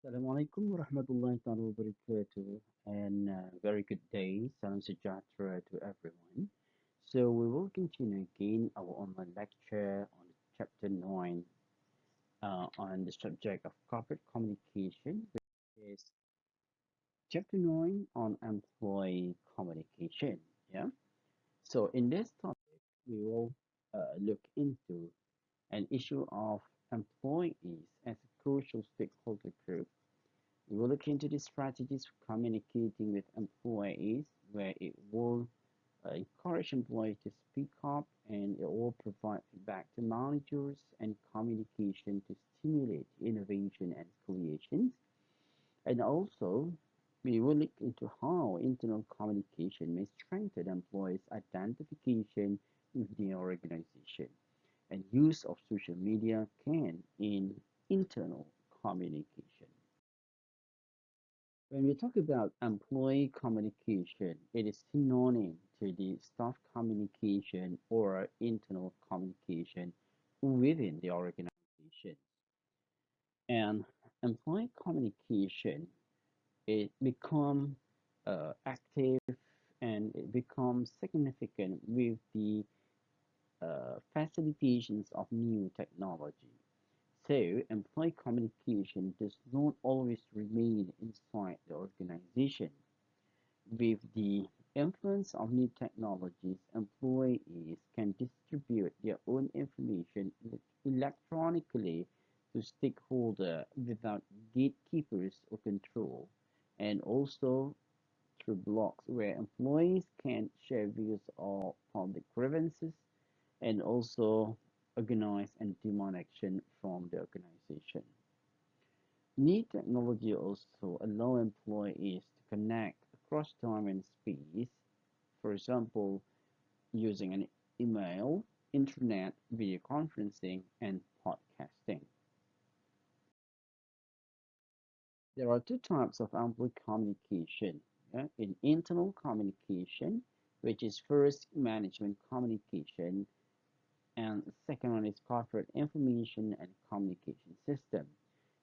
Assalamu alaikum wa rahmatullahi ta'ala wa barakatuh, and very good day. Salam sejahtera to everyone. So, we will continue again our online lecture on chapter 9 on the subject of corporate communication, which is chapter 9 on employee communication. Yeah. So, in this topic, we will look into an issue of employees as a crucial stakeholder group. We will look into the strategies for communicating with employees, where it will encourage employees to speak up, and it will provide feedback to managers and communication to stimulate innovation and creations. And also, we will look into how internal communication may strengthen employees' identification with the organization, and use of social media can in internal communication. When we talk about employee communication, it is synonym to the staff communication or internal communication within the organization. And employee communication, it becomes active and it becomes significant with the facilitations of new technology. So, employee communication does not always remain inside the organization. With the influence of new technologies, employees can distribute their own information electronically to stakeholders without gatekeepers or control, and also through blogs where employees can share views of public grievances and also organize and demand action from the organization. New technology also allow employees to connect across time and space, for example, using an email, internet, video conferencing, and podcasting. There are two types of employee communication. Yeah? In internal communication, which is first management communication, and the second one is corporate information and communication system.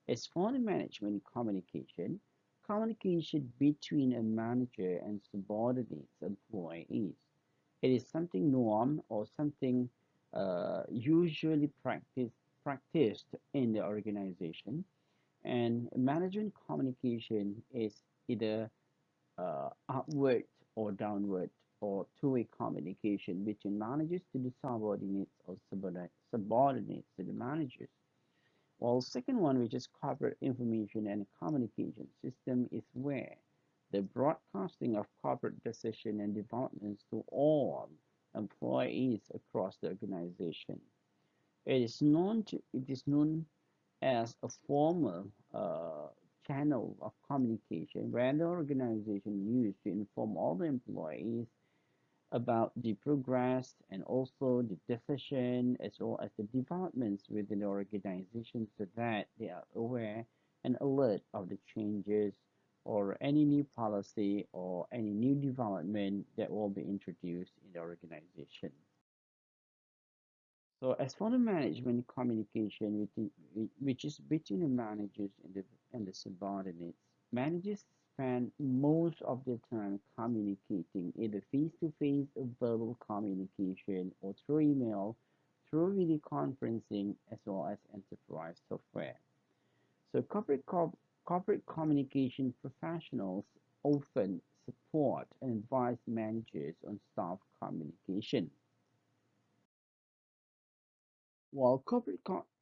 As for the management communication, communication between a manager and subordinates employees. It is something norm or something usually practiced in the organization. And management communication is either upward or downward or two-way communication between managers to the subordinates or subordinates to the managers. While second one, which is corporate information and communication system, is where the broadcasting of corporate decision and developments to all employees across the organization. It is known as a formal channel of communication where the organization used to inform all the employees about the progress and also the decision as well as the developments within the organization so that they are aware and alert of the changes or any new policy or any new development that will be introduced in the organization. So as for the management communication, which is between the managers and the subordinates, managers spend most of their time communicating either face-to-face or verbal communication or through email, through video conferencing, as well as enterprise software. So corporate communication professionals often support and advise managers on staff communication. While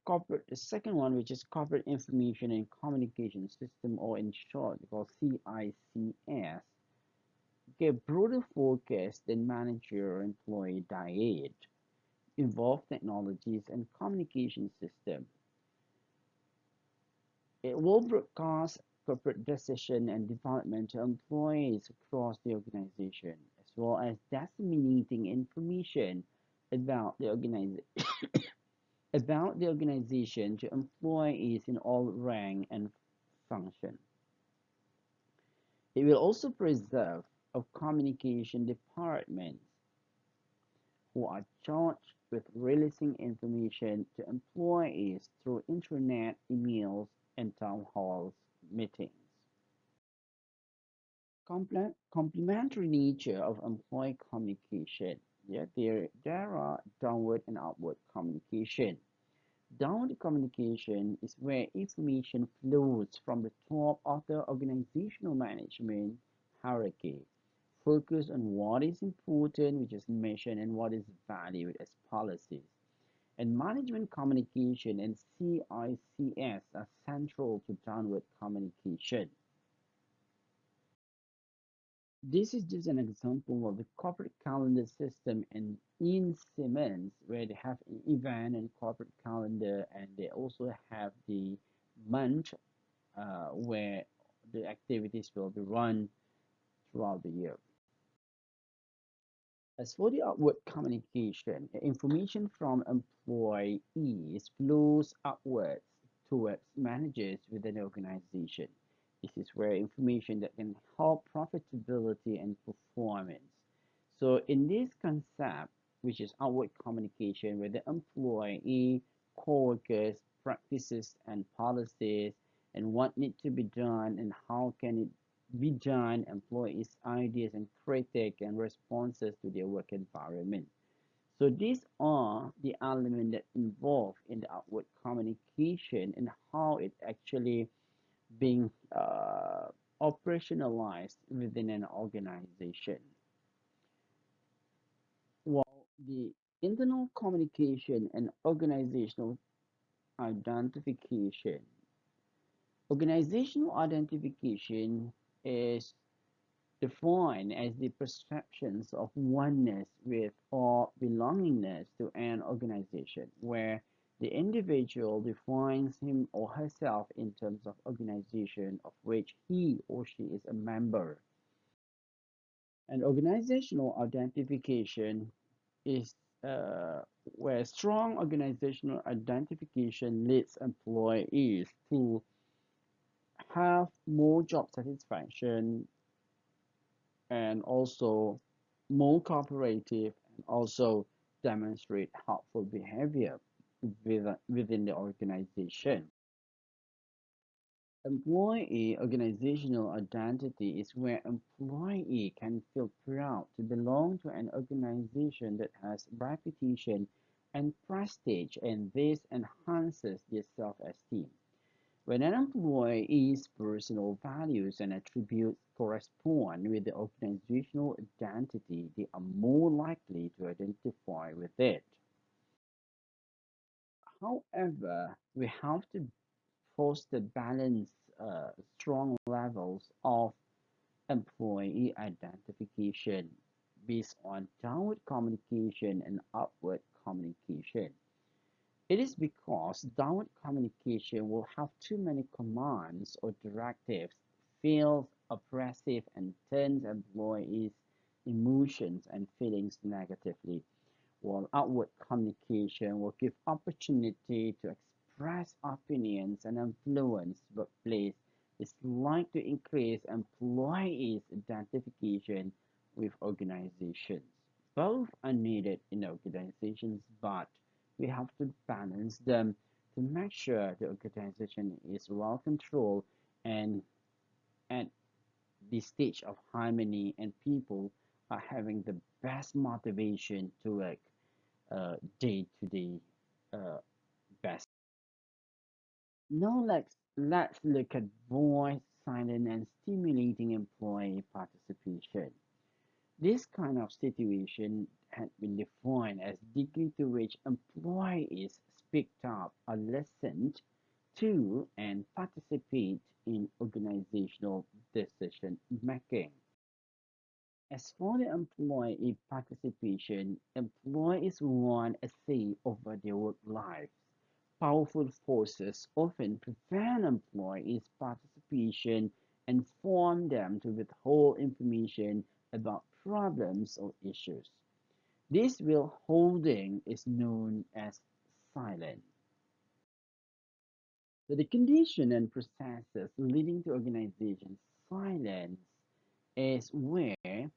corporate, the second one, which is corporate information and communication system, or in short, called CICS, give broader focus than manager or employee diet, involve technologies and communication system. It will broadcast corporate decision and development to employees across the organization, as well as disseminating information about the organization to employees in all rank and function. It will also preserve of communication departments who are charged with releasing information to employees through internet, emails, and town halls meetings. Complementary nature of employee communication. Yeah, there are downward and upward communication. Downward communication is where information flows from the top of the organizational management hierarchy, focus on what is important, which is mission, and what is valued as policies. And management communication and CICS are central to downward communication. This is just an example of the corporate calendar system in Siemens, where they have an event and corporate calendar, and they also have the month where the activities will be run throughout the year. As for the upward communication, information from employees flows upwards towards managers within the organization. This is where information that can help profitability and performance. So in this concept, which is outward communication, where the employee, co-workers, practices and policies, and what need to be done and how can it be done, employees' ideas and critique and responses to their work environment. So these are the elements that involved in the outward communication and how it actually being operationalized within an organization. While the internal communication and organizational identification. Organizational identification is defined as the perceptions of oneness with or belongingness to an organization, where the individual defines him or herself in terms of organization of which he or she is a member. And organizational identification is where strong organizational identification leads employees to have more job satisfaction and also more cooperative and also demonstrate helpful behavior within the organization. Employee organizational identity is where employee can feel proud to belong to an organization that has reputation and prestige, and this enhances their self-esteem. When an employee's personal values and attributes correspond with the organizational identity, they are more likely to identify with it. However, we have to foster balanced, strong levels of employee identification based on downward communication and upward communication. It is because downward communication will have too many commands or directives, feels oppressive, and turns employees' emotions and feelings negatively, while outward communication will give opportunity to express opinions and influence workplace. Is like to increase employees' identification with organizations. Both are needed in organizations, but we have to balance them to make sure the organization is well controlled and at the stage of harmony and people are having the best motivation to work day to day best. Now let's look at voice, silent, and stimulating employee participation. This kind of situation had been defined as degree to which employees speak up or listened to and participate in organizational decision making. As for the employee participation, employees want a say over their work life. Powerful forces often prevent employees' participation and force them to withhold information about problems or issues. This withholding is known as silence. So the condition and processes leading to organization silence is where,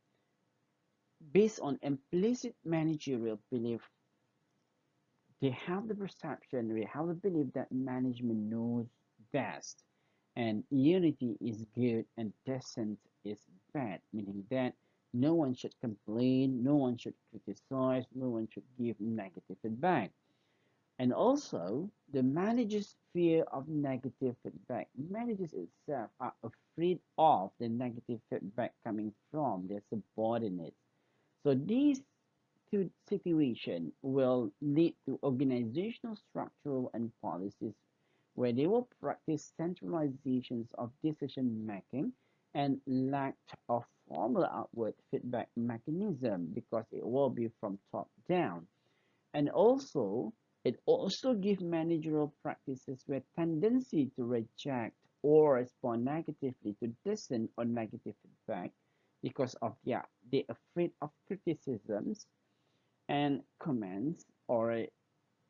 based on implicit managerial belief, they have the perception, they have the belief that management knows best And unity is good and dissent is bad, meaning that no one should complain, no one should criticize, no one should give negative feedback. And also, the manager's fear of negative feedback. Managers itself are afraid of the negative feedback coming from their subordinates. So these two situations will lead to organizational structural and policies where they will practice centralizations of decision making and lack of formal outward feedback mechanism because it will be from top down. And also, it also gives managerial practices where tendency to reject or respond negatively to dissent or negative feedback because of they're afraid of criticisms and comments or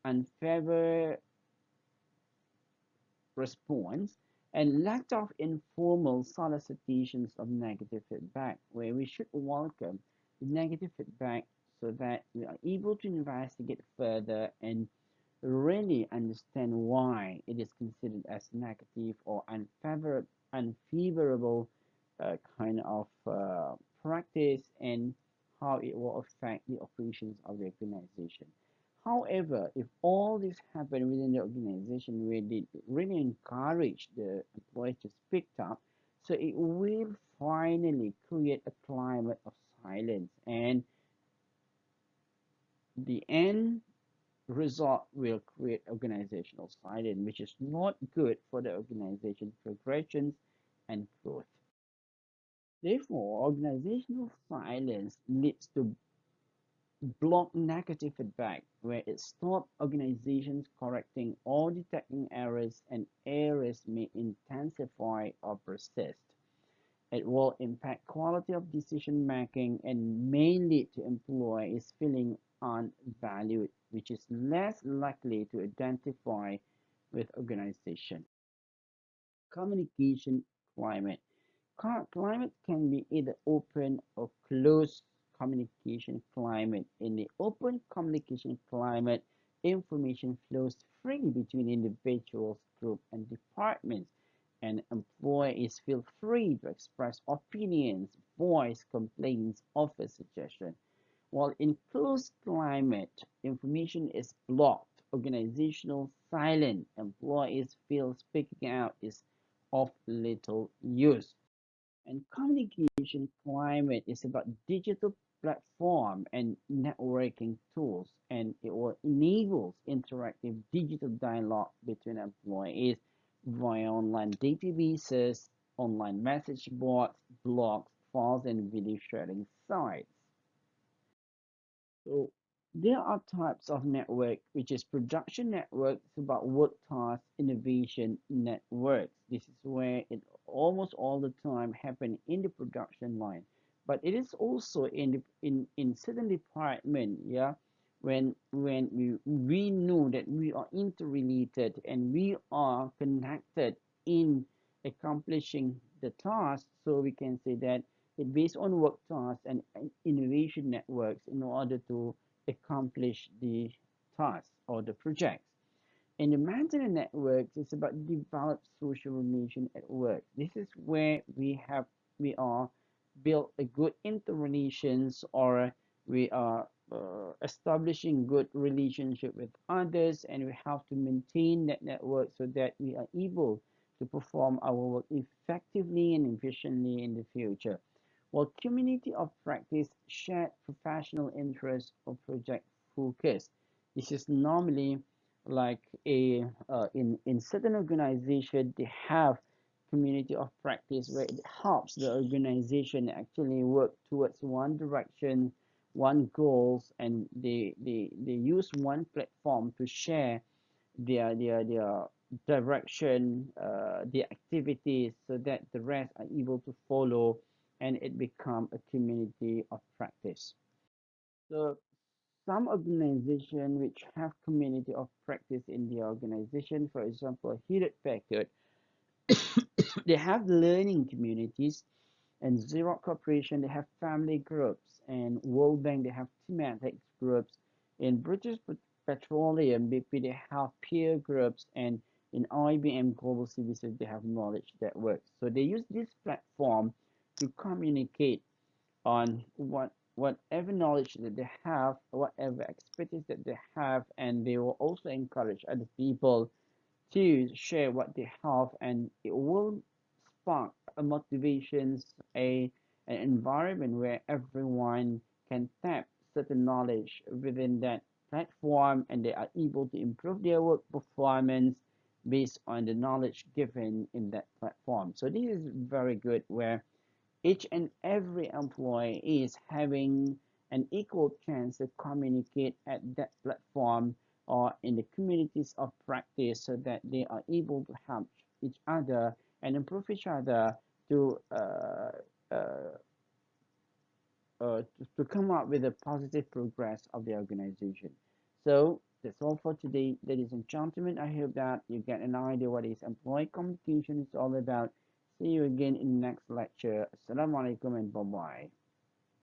unfavorable response and lack of informal solicitations of negative feedback where we should welcome the negative feedback so that we are able to investigate further and really understand why it is considered as negative or unfavorable kind of practice and how it will affect the operations of the organization. However, if all this happen within the organization where they really encourage the employees to speak up, so it will finally create a climate of silence and the end result will create organizational silence, which is not good for the organization progressions and growth. Therefore, organizational silence leads to block negative feedback, where it stops organizations correcting or detecting errors, and errors may intensify or persist. It will impact quality of decision making and may lead to employees feeling unvalued, which is less likely to identify with organization. Communication climate. Climate can be either open or closed communication climate. In the open communication climate, information flows freely between individuals, groups, and departments, and employees feel free to express opinions, voice complaints, offer suggestions. While in closed climate, information is blocked, organizational silent, employees feel speaking out is of little use. And communication climate is about digital platform and networking tools, and it will enable interactive digital dialogue between employees via online databases, online message boards, blogs, files, and video sharing sites. So there are types of network, which is production networks about work task innovation networks. This is where it almost all the time happen in the production line, but it is also in in certain department, yeah, when we know that we are interrelated and we are connected in accomplishing the task, so we can say that it based on work tasks and innovation networks in order to accomplish the task or the projects. And the maintenance networks is about develop social relation at work. This is where we are build a good interrelations or we are establishing good relationship with others, and we have to maintain that network so that we are able to perform our work effectively and efficiently in the future. While community of practice shared professional interest or project focus. This is normally like a in certain organization they have community of practice where it helps the organization actually work towards one direction, one goals, and they use one platform to share their direction, their activities, so that the rest are able to follow, and it become a community of practice. So some organization which have community of practice in the organization, for example, Hewlett Packard, they have learning communities, and Xerox Corporation, they have family groups, and World Bank, they have thematic groups. In British Petroleum, BP, they have peer groups, and in IBM Global Services, they have knowledge that works. So they use this platform to communicate on whatever knowledge that they have, whatever expertise that they have, and they will also encourage other people to share what they have, and it will spark a motivations, an environment where everyone can tap certain knowledge within that platform, and they are able to improve their work performance based on the knowledge given in that platform. So this is very good, where each and every employee is having an equal chance to communicate at that platform or in the communities of practice, so that they are able to help each other and improve each other to uh, to come up with a positive progress of the organization. So that's all for today, ladies and gentlemen. I hope that you get an idea what is employee communication is all about. See you again in the next lecture. Assalamu alaikum and bye bye.